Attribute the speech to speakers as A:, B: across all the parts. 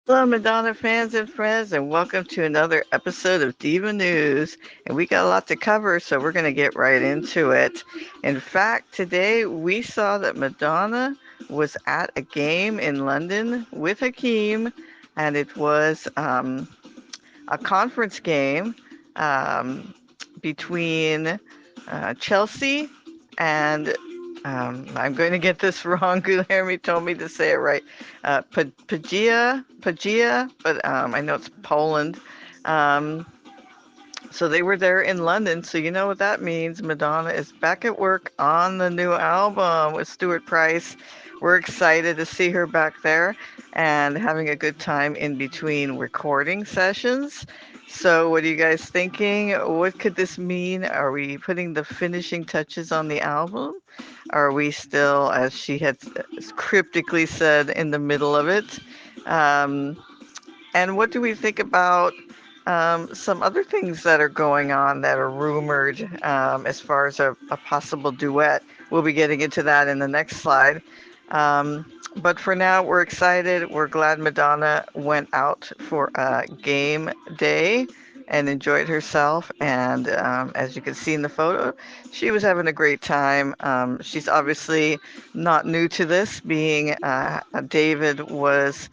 A: Hello, Madonna fans and friends, and welcome to another episode of Diva News. And we got a lot to cover, so we're going to get right into it. In fact, today we saw that Madonna was at a game in London with Hakeem, and it was a conference game um, between Chelsea and I'm going to get this wrong. Guilherme told me to say it right. Paglia, but I know it's Poland. Um, so they were there in London. So you know what that means. Madonna is back at work on the new album with Stuart Price. We're excited to see her back there and having a good time in between recording sessions. So, what are you guys thinking? What could this mean? Are we putting the finishing touches on the album? Are we still, as she had cryptically said, in the middle of it? Um, and what do we think about some other things that are going on that are rumored as far as a possible duet? We'll be getting into that in the next slide. But for now, we're excited. We're glad Madonna went out for a game day and enjoyed herself. And as you can see in the photo, she was having a great time. She's obviously not new to this, being David was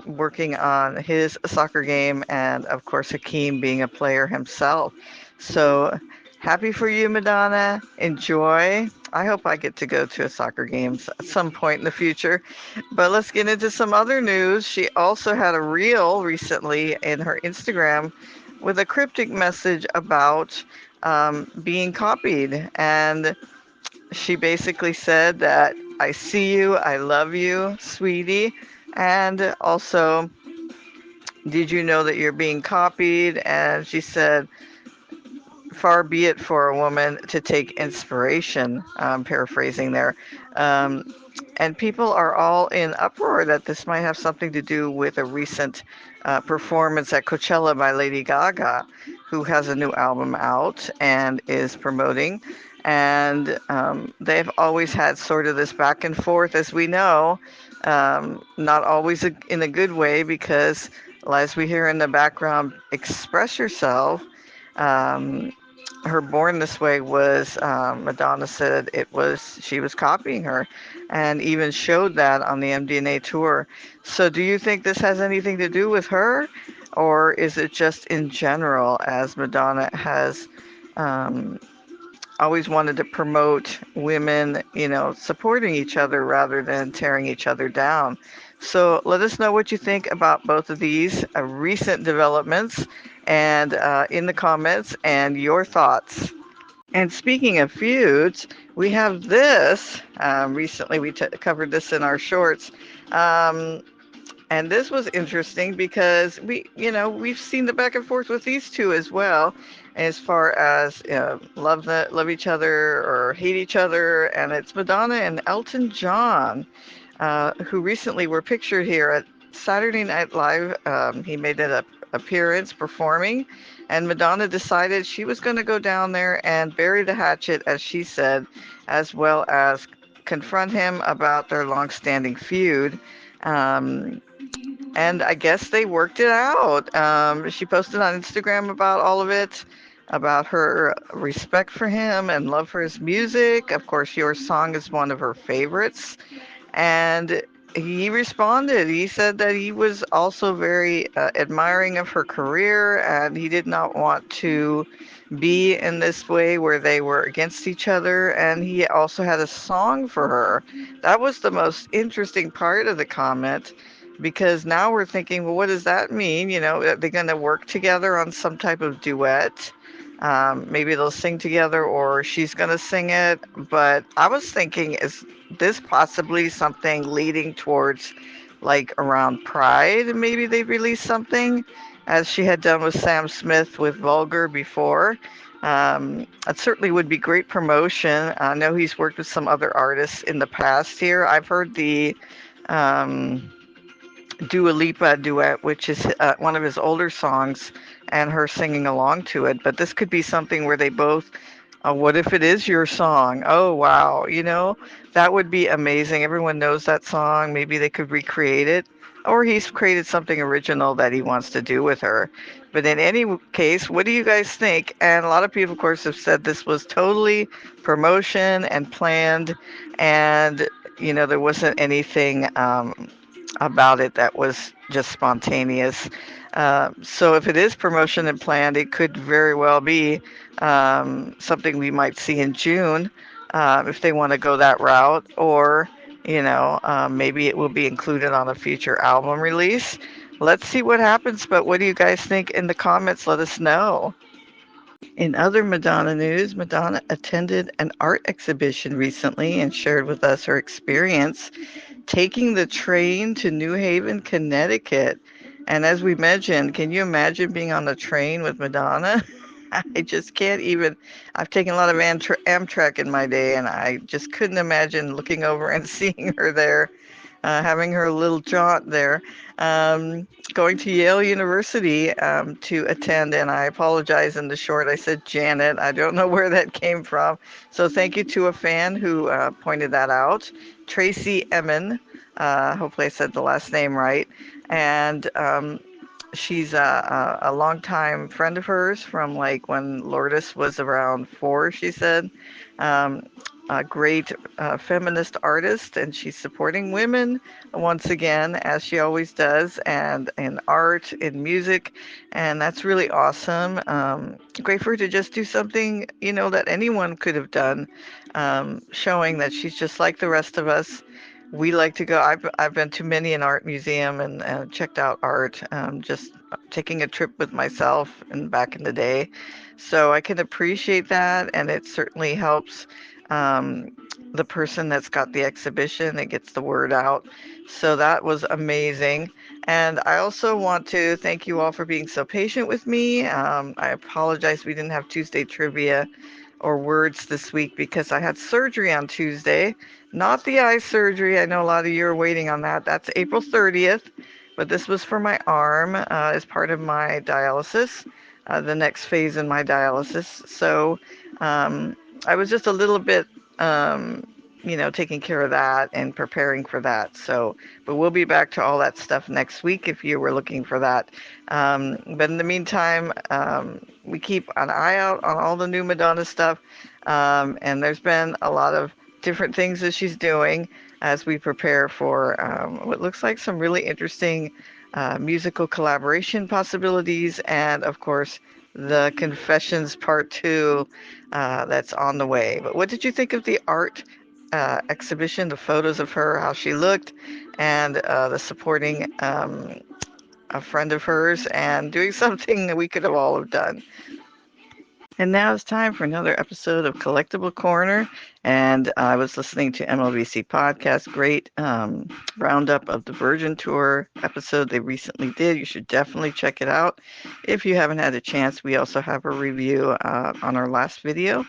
A: working on his soccer game, and of course, Hakeem being a player himself. So happy for you, Madonna. Enjoy. I hope I get to go to a soccer game at some point in the future. But let's get into some other news. She also had a reel recently in her Instagram with a cryptic message about being copied. And she basically said that I see you, I love you, sweetie. And also, did you know that you're being copied? And she said, far be it for a woman to take inspiration. Paraphrasing there. Um, and people are all in uproar that this might have something to do with a recent performance at Coachella by Lady Gaga, who has a new album out and is promoting. And they've always had sort of this back and forth, as we know, not always in a good way, because as we hear in the background, Express Yourself. Um, her Born This Way was, Madonna said it was, she was copying her and even showed that on the MDNA tour. So do you think this has anything to do with her, or is it just in general, as Madonna has um, always wanted to promote women, supporting each other rather than tearing each other down? So let us know what you think about both of these recent developments and in the comments and your thoughts. And speaking of feuds, we have this. Recently, we covered this in our shorts. Um, and this was interesting because we've seen the back and forth with these two as well, as far as love each other or hate each other. And it's Madonna and Elton John, who recently were pictured here at Saturday Night Live. He made an appearance performing, and Madonna decided she was going to go down there and bury the hatchet, as she said, as well as confront him about their long-standing feud. Um, and I guess they worked it out. She posted on Instagram about all of it, about her respect for him and love for his music. Of course, Your Song is one of her favorites. And he responded. He said that he was also very admiring of her career, and he did not want to be in this way where they were against each other. And he also had a song for her. That was the most interesting part of the comment, because now we're thinking, well, what does that mean? Are they going to work together on some type of duet? Maybe they'll sing together, or she's going to sing it. But I was thinking, is this possibly something leading towards, like, around Pride? Maybe they release something, as she had done with Sam Smith with Vulgar before. It certainly would be great promotion. I know he's worked with some other artists in the past here. I've heard the um, Dua Lipa duet, which is one of his older songs, and her singing along to it. But this could be something where they both, what if it is your song? Oh, wow. That would be amazing. Everyone knows that song. Maybe they could recreate it. or he's created something original that he wants to do with her. But in any case, what do you guys think? And a lot of people, of course, have said this was totally promotion and planned, and there wasn't anything about it that was just spontaneous. So if it is promotion and planned, it could very well be something we might see in June if they want to go that route, or maybe it will be included on a future album release. Let's see what happens, but what do you guys think in the comments? Let us know. In other Madonna news, Madonna attended an art exhibition recently and shared with us her experience taking the train to New Haven, Connecticut. And as we mentioned, can you imagine being on the train with Madonna? I just can't even. I've taken a lot of Amtrak in my day, and I just couldn't imagine looking over and seeing her there, having her little jaunt there, going to Yale University to attend. And I apologize in the short. I said Janet. I don't know where that came from. So thank you to a fan who pointed that out. Tracy Emin. Hopefully I said the last name right. And she's a longtime friend of hers from like when Lourdes was around 4, she said. Um, a great feminist artist, and she's supporting women once again, as she always does, and in art, in music, and that's really awesome. Great for her to just do something, that anyone could have done, showing that she's just like the rest of us. We like to go. I've been to many an art museum and checked out art. Just taking a trip with myself and back in the day, so I can appreciate that, and it certainly helps um, the person that's got the exhibition. It gets the word out. So that was amazing. And I also want to thank you all for being so patient with me. I apologize we didn't have Tuesday trivia or words this week because I had surgery on Tuesday. Not the eye surgery. I know a lot of you are waiting on that. That's April 30th. But this was for my arm as part of my dialysis, the next phase in my dialysis. So I was just a little bit, taking care of that and preparing for that. So, but we'll be back to all that stuff next week if you were looking for that. But in the meantime, we keep an eye out on all the new Madonna stuff. And there's been a lot of different things that she's doing as we prepare for what looks like some really interesting musical collaboration possibilities. And of course, the Confessions Part 2 that's on the way. But what did you think of the art exhibition, the photos of her, how she looked, and the supporting a friend of hers and doing something that we could have all have done? And now it's time for another episode of Collectible Corner. And I was listening to MLBC Podcast, great roundup of the Virgin Tour episode they recently did. You should definitely check it out. If you haven't had a chance, we also have a review on our last video.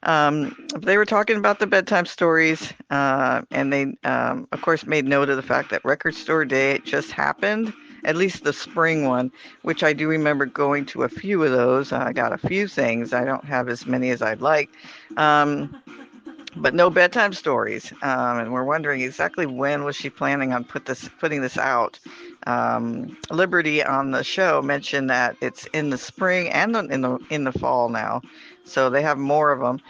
A: They were talking about the bedtime stories, and they, of course, made note of the fact that Record Store Day just happened, at least the spring one, which I do remember going to a few of those. I got a few things. I don't have as many as I'd like. But no bedtime stories. And we're wondering exactly when was she planning on putting this out. Liberty on the show mentioned that it's in the spring and in the fall now, so they have more of them.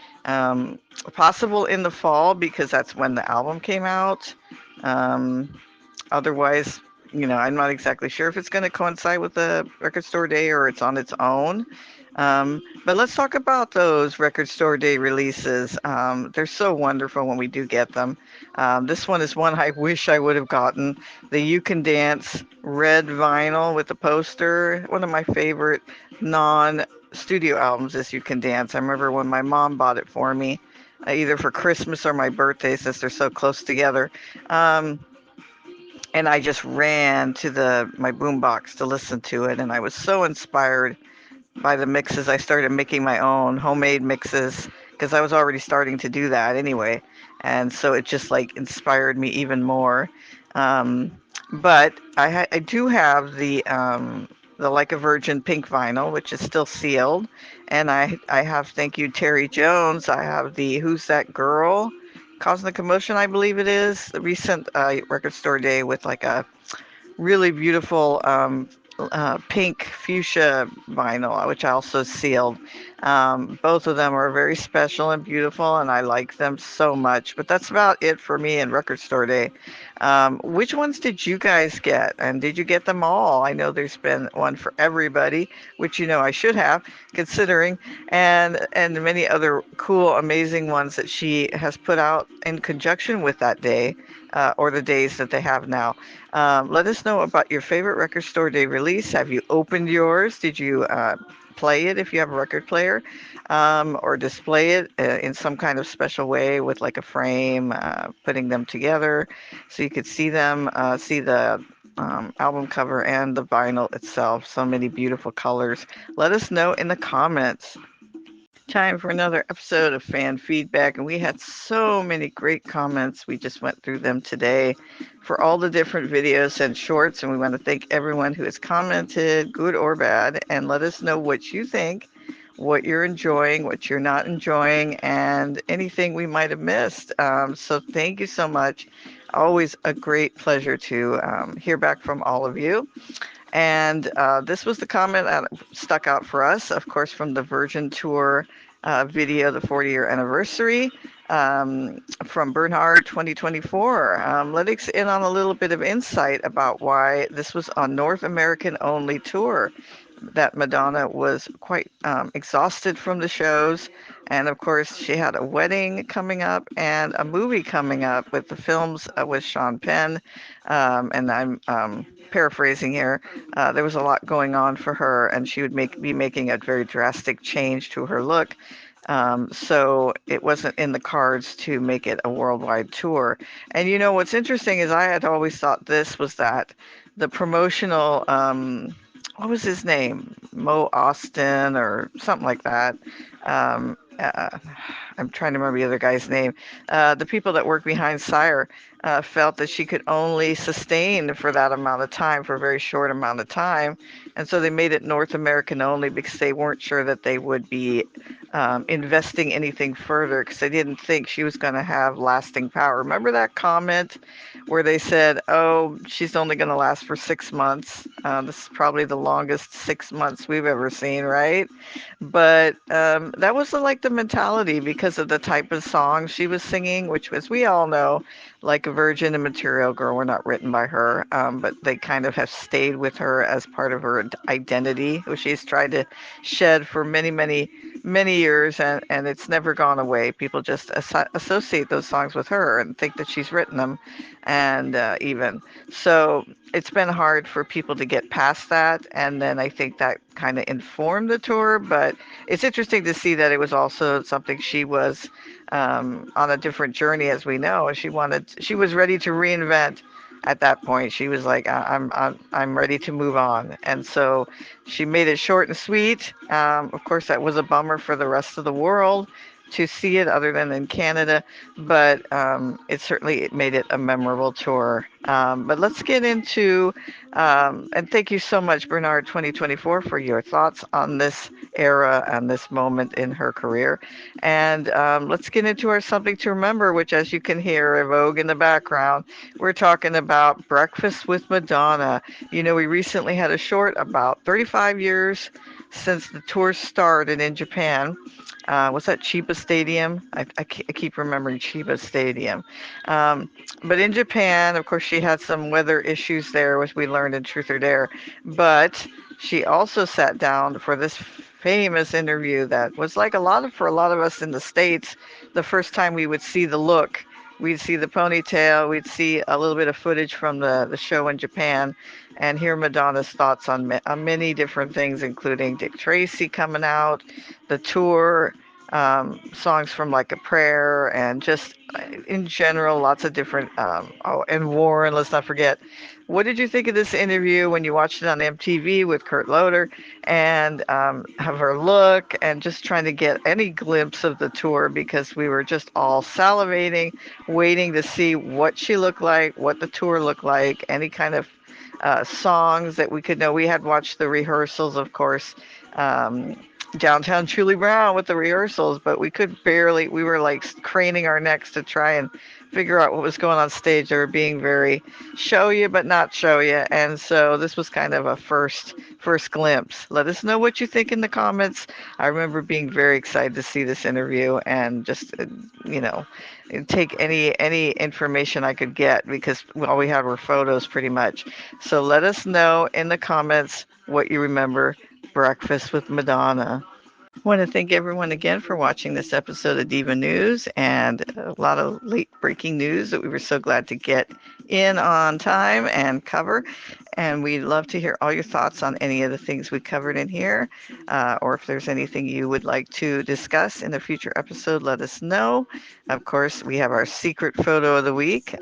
A: Possible in the fall because that's when the album came out. Otherwise, I'm not exactly sure if it's going to coincide with the Record Store Day or it's on its own. But let's talk about those Record Store Day releases. They're so wonderful when we do get them. This one is one I wish I would have gotten. The You Can Dance red vinyl with the poster. One of my favorite non-studio albums is You Can Dance. I remember when my mom bought it for me, either for Christmas or my birthday, since they're so close together. And I just ran to my boombox to listen to it, and I was so inspired by the mixes. I started making my own homemade mixes because I was already starting to do that anyway, and so it just like inspired me even more. Um, but I do have the Like a Virgin pink vinyl, which is still sealed, and I have, thank you Terry Jones. I have the Who's That Girl Causing the Commotion, I believe it is, the recent Record Store Day with like a really beautiful pink fuchsia vinyl, which I also sealed. Both of them are very special and beautiful, and I like them so much. But that's about it for me in Record Store Day. Which ones did you guys get? And did you get them all? I know there's been one for everybody, which I should have, considering, and many other cool, amazing ones that she has put out in conjunction with that day, or the days that they have now. Let us know about your favorite Record Store Day release. Have you opened yours? Did you play it if you have a record player, or display it in some kind of special way with like a frame, putting them together so you could see them, see the album cover and the vinyl itself. So many beautiful colors. Let us know in the comments. Time for another episode of fan feedback, and we had so many great comments. We just went through them today for all the different videos and shorts, and we want to thank everyone who has commented, good or bad, and let us know what you think, what you're enjoying, what you're not enjoying, and anything we might have missed. So thank you so much. Always a great pleasure to hear back from all of you. And this was the comment that stuck out for us, of course, from the Virgin Tour video, the 40-year anniversary, from Bernhard 2024. Let us in on a little bit of insight about why this was a North American only tour, that Madonna was quite exhausted from the shows. And of course, she had a wedding coming up and a movie coming up with the films with Sean Penn. And I'm paraphrasing here. There was a lot going on for her, and she would be making a very drastic change to her look. So it wasn't in the cards to make it a worldwide tour. And what's interesting is I had always thought this was that the promotional, what was his name? Mo Austin or something like that. Um, uh, I'm trying to remember the other guy's name. The people that work behind Sire felt that she could only sustain for that amount of time, for a very short amount of time. And so they made it North American only because they weren't sure that they would be investing anything further, because they didn't think she was going to have lasting power. Remember that comment where they said, oh, she's only going to last for 6 months? This is probably the longest 6 months we've ever seen, right? But that was like the mentality because of the type of song she was singing, which was, we all know, like a Virgin and Material Girl were not written by her, but they kind of have stayed with her as part of her identity, which she's tried to shed for many, many, many years, and it's never gone away. People just associate those songs with her and think that she's written them, and even so, it's been hard for people to get past that, and then I think that kind of informed the tour. But it's interesting to see that it was also something she was on a different journey, as we know. She was ready to reinvent. At that point, she was like, I'm ready to move on," and so she made it short and sweet. Of course, that was a bummer for the rest of the world to see it, other than in Canada, but it made it a memorable tour. But let's get into, and thank you so much, Bernard 2024, for your thoughts on this era and this moment in her career. And let's get into our something to remember, which, as you can hear, Vogue in the background. We're talking about Breakfast with Madonna. We recently had a short about 35 years since the tour started in Japan. Was that Chiba Stadium? I keep remembering Chiba Stadium. But in Japan, of course, she had some weather issues there, which we learned in Truth or Dare. But she also sat down for this famous interview that was like for a lot of us in the States, the first time we would see the look. We'd see the ponytail, we'd see a little bit of footage from the show in Japan, and hear Madonna's thoughts on many different things, including Dick Tracy coming out, the tour, songs from Like a Prayer, and just in general, lots of different, and Warren, let's not forget. What did you think of this interview when you watched it on MTV with Kurt Loder, and have her look, and just trying to get any glimpse of the tour, because we were just all salivating, waiting to see what she looked like, what the tour looked like, any kind of songs that we could know. We had watched the rehearsals, of course, downtown Julie Brown with the rehearsals, but we could barely, we were like craning our necks to try and figure out what was going on stage. They were being very show you, but not show you. And so this was kind of a first glimpse. Let us know what you think in the comments. I remember being very excited to see this interview and just, you know, take any information I could get because all we had were photos pretty much. So let us know in the comments what you remember Breakfast with Madonna. I want to thank everyone again for watching this episode of Diva News and a lot of late breaking news that we were so glad to get in on time and cover. And we'd love to hear all your thoughts on any of the things we covered in here, or if there's anything you would like to discuss in a future episode, let us know. Of course, we have our secret photo of the week.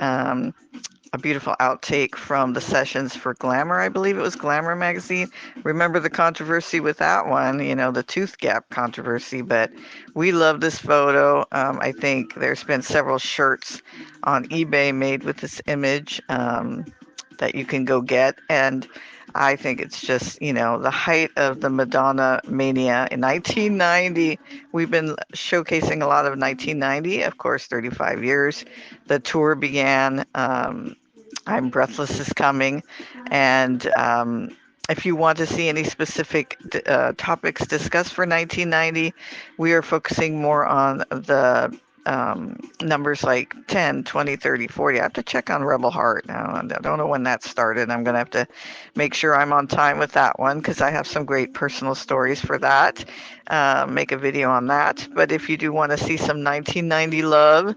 A: A beautiful outtake from the sessions for Glamour. I believe it was Glamour magazine. Remember the controversy with that one, you know, the tooth gap controversy, but we love this photo. I think there's been several shirts on eBay made with this image that you can go get. And I think it's just, you know, the height of the Madonna mania in 1990. We've been showcasing a lot of 1990, of course, 35 years. The tour began. I'm Breathless is coming. And if you want to see any specific topics discussed for 1990, we are focusing more on the numbers like 10, 20, 30, 40. I have to check on Rebel Heart now. I don't know when that started. I'm going to have to make sure I'm on time with that one because I have some great personal stories for that. Make a video on that. But if you do want to see some 1990 love,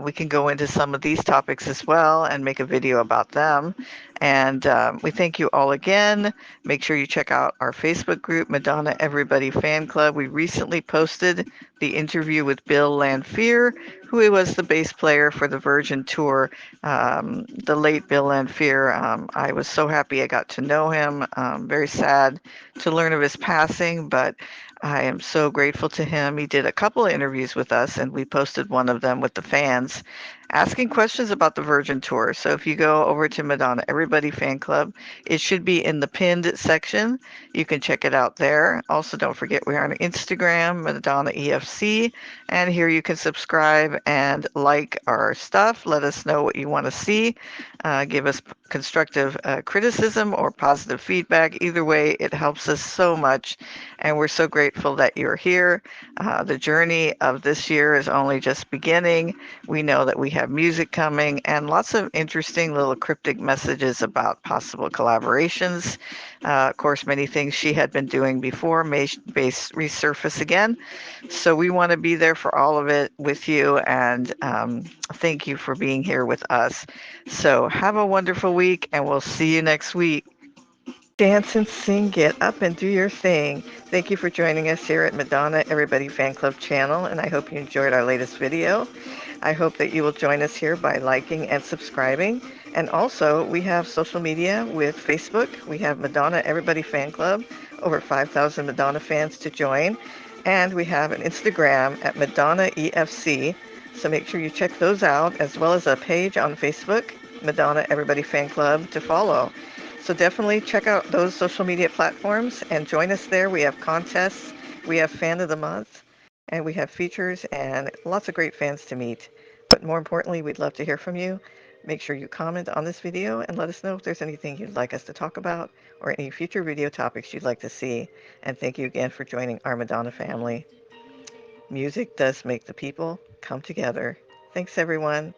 A: we can go into some of these topics as well and make a video about them. And we thank you all again. Make sure you check out our Facebook group, Madonna Everybody Fan Club. We recently posted the interview with Bill Lanphier, who was the bass player for the Virgin Tour, the late Bill Lanphier. I was so happy I got to know him. Very sad to learn of his passing, but I am so grateful to him. He did a couple of interviews with us, and we posted one of them with the fans asking questions about the Virgin Tour. So if you go over to Madonna Everybody Fan Club, it should be in the pinned section. You can check it out there. Also, don't forget we are on Instagram, Madonna EFC, and here you can subscribe and like our stuff. Let us know what you want to see. Give us constructive criticism or positive feedback. Either way, it helps us so much, and we're so grateful that you're here. The journey of this year is only just beginning. We know that we have music coming and lots of interesting little cryptic messages about possible collaborations. Of course, many things she had been doing before may resurface again. So we want to be there for all of it with you, and thank you for being here with us. So have a wonderful week, and we'll see you next week. Dance and sing, get up and do your thing. Thank you for joining us here at Madonna Everybody Fan Club channel, and I hope you enjoyed our latest video. I hope that you will join us here by liking and subscribing. And also, we have social media with Facebook. We have Madonna Everybody Fan Club, over 5,000 Madonna fans to join. And we have an Instagram at Madonna EFC. So make sure you check those out, as well as a page on Facebook, Madonna Everybody Fan Club, to follow. So definitely check out those social media platforms and join us there. We have contests, we have Fan of the Month, and we have features and lots of great fans to meet. But more importantly, we'd love to hear from you. Make sure you comment on this video and let us know if there's anything you'd like us to talk about or any future video topics you'd like to see. And thank you again for joining our Madonna family. Music does make the people come together. Thanks, everyone.